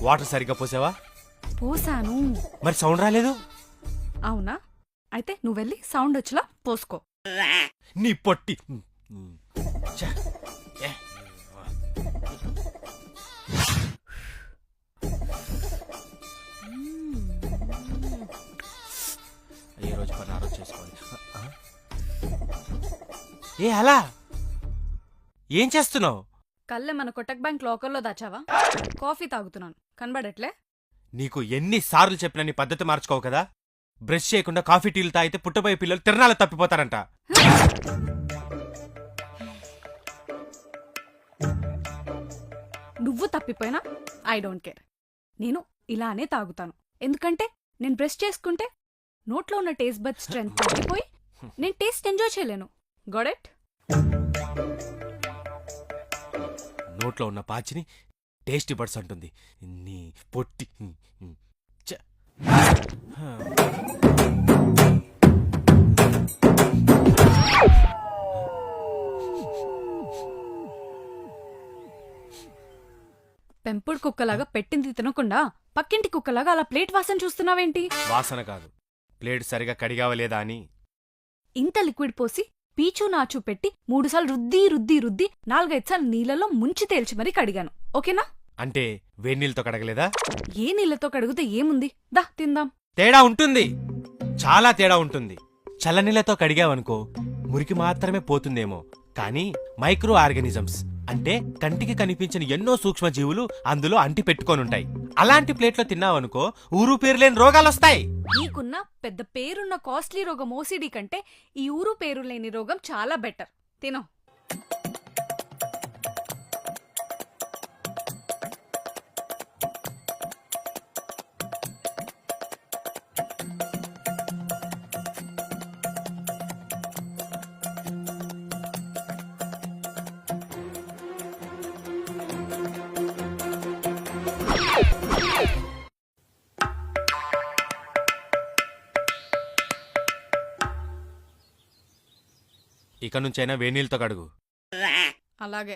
Water సరిగ్గా పోసావా? పోసాను. మరి సౌండ్ రాలేదు. అవునా? అయితే నువ్వు వెళ్ళి సౌండ్ వచ్చేలా పోసుకో. నీ పొట్టి. ఏ రోజు పని ఆ రోజు చేసుకోవాలి. ఏ అలా ఏం చేస్తున్నావు? కళ్ళే మన కొటక్ బ్యాంక్ లోకల్లో దాచావా? కాఫీ తాగుతున్నాను, కనబడట్లే? నీకు ఎన్నిసార్లు చెప్పినా నీ పద్ధతి మార్చుకోవు కదా. బ్రష్ చేయకుండా కాఫీ టీలు తాగితే పుట్టబోయే పిల్లలు తిరణాలు తప్పిపోతారంట. నువ్వు తప్పిపోయినా ఐ డోంట్ కేర్. నేను ఇలానే తాగుతాను. ఎందుకంటే నేను బ్రష్ చేసుకుంటే నోట్లో ఉన్న టేస్ట్ బడ్ స్ట్రెంత్ తగ్గిపోయి నేను టేస్ట్ ఎంజాయ్ చేయలేను. Got it? నోట్లో ఉన్న పాచిని టేస్టీ బడ్స్ అంటుంది నీ పొట్టి. పెంపుడు కుక్కలాగా పెట్టింది తినకుండా పక్కింటి కుక్కలాగా అలా ప్లేట్ వాసన చూస్తున్నావేంటి? వాసన కాదు, ప్లేట్ సరిగా కడిగావా లేదా అని. ఇంత లిక్విడ్ పోసి పీచు నాచు పెట్టి 3 సార్లు రుద్ది రుద్ది రుద్ది 4-5 సార్లు నీళ్ళలో ముంచి తేల్చి మరీ కడిగాను. ఓకేనా? అంటే వేడి నీళ్ళతో కడగలేదా? ఏ నీళ్ళతో కడిగితే ఏముంది? దా తిందాం. తేడా ఉంటుంది, చాలా తేడా ఉంటుంది. చల్లనీళ్ళతో కడిగావనుకో మురికి మాత్రమే పోతుందేమో, కానీ మైక్రో ఆర్గానిజమ్స్ అంటే కంటికి కనిపించిన ఎన్నో సూక్ష్మజీవులు అందులో అంటి పెట్టుకొనుంటాయి. అలాంటి ప్లేట్లో తిన్నావనుకో ఊరు పేరులేని రోగాలొస్తాయి. నీకున్న పెద్ద పేరున్న కాస్ట్లీ రోగం ఓసిడి కంటే ఈ ఊరు పేరు లేని రోగం చాలా బెటర్. తినో. ఇక నుంచైనా వేణీళ్ళతో కడుగు. అలాగే.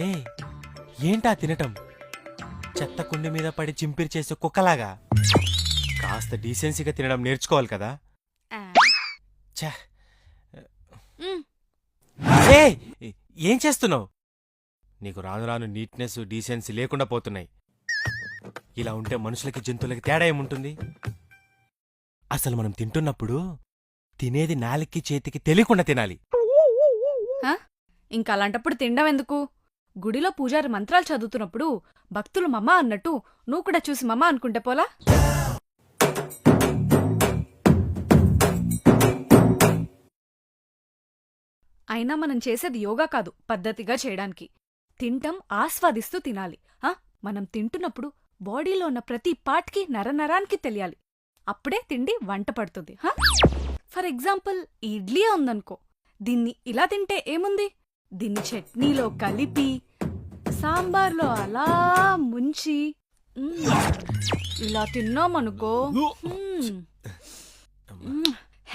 ఏ ఏంటా తినటం? చెత్త కుండి మీద పడి చింపిరి చేసే కుక్కలాగా. కాస్త డీసెన్సీగా తినడం నేర్చుకోవాలి కదా. ఛ! ఏ ఏం చేస్తున్నావు? నీకు రాను రాను నీట్నెస్ డీసెన్సీ లేకుండా పోతున్నాయి. ఇలా ఉంటే మనుషులకి జంతువులకి తేడా ఏముంటుంది? అసలు మనం తింటున్నప్పుడు తినేది నాలుగుకి చేతికి తెలియకుండా తినాలి. ఇంకా అలాంటప్పుడు తినడం ఎందుకు? గుడిలో పూజారి మంత్రాలు చదువుతున్నప్పుడు భక్తులు మమ్మ అన్నట్టు నువ్వు కూడా చూసి మమ్మ అనుకుంటే పోలా? అయినా మనం చేసేది యోగా కాదు, పద్ధతిగా చేయడానికి. తింటం ఆస్వాదిస్తూ తినాలి. మనం తింటున్నప్పుడు బాడీలో ఉన్న ప్రతి పార్ట్కి నరనరానికి తెలియాలి. అప్పుడే తిండి వంట పడుతుంది. ఫర్ ఎగ్జాంపుల్ ఇడ్లీ ఉందనుకో, దీన్ని ఇలా తింటే ఏముంది? దీన్ని చట్నీలో కలిపి సాంబార్లో అలా ముంచి ఇలా తిన్నామనుకో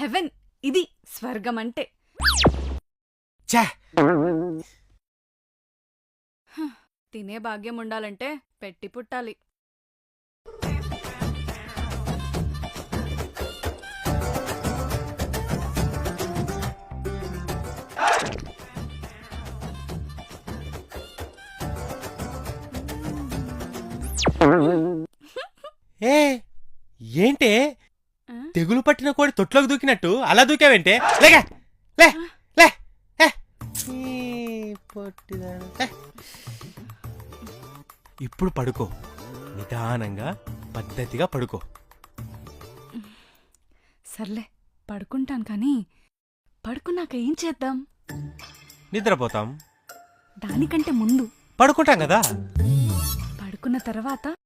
హెవెన్. ఇది స్వర్గం అంటే. తినే భాగ్యం ఉండాలంటే పెట్టి పుట్టాలి. ఏ ఏంటే తెగులు పట్టిన కోడి తొట్లోకి దూకినట్టు అలా దూకావేంటే? లేగా లే లే ఇప్పుడు పడుకో, నిదానంగా పద్ధతిగా పడుకో. సర్లే పడుకుంటాను, కానీ పడుకున్నాక ఏం చేద్దాం? నిద్రపోతాం. దానికంటే ముందు పడుకుంటాం కదా. పడుకున్న తర్వాత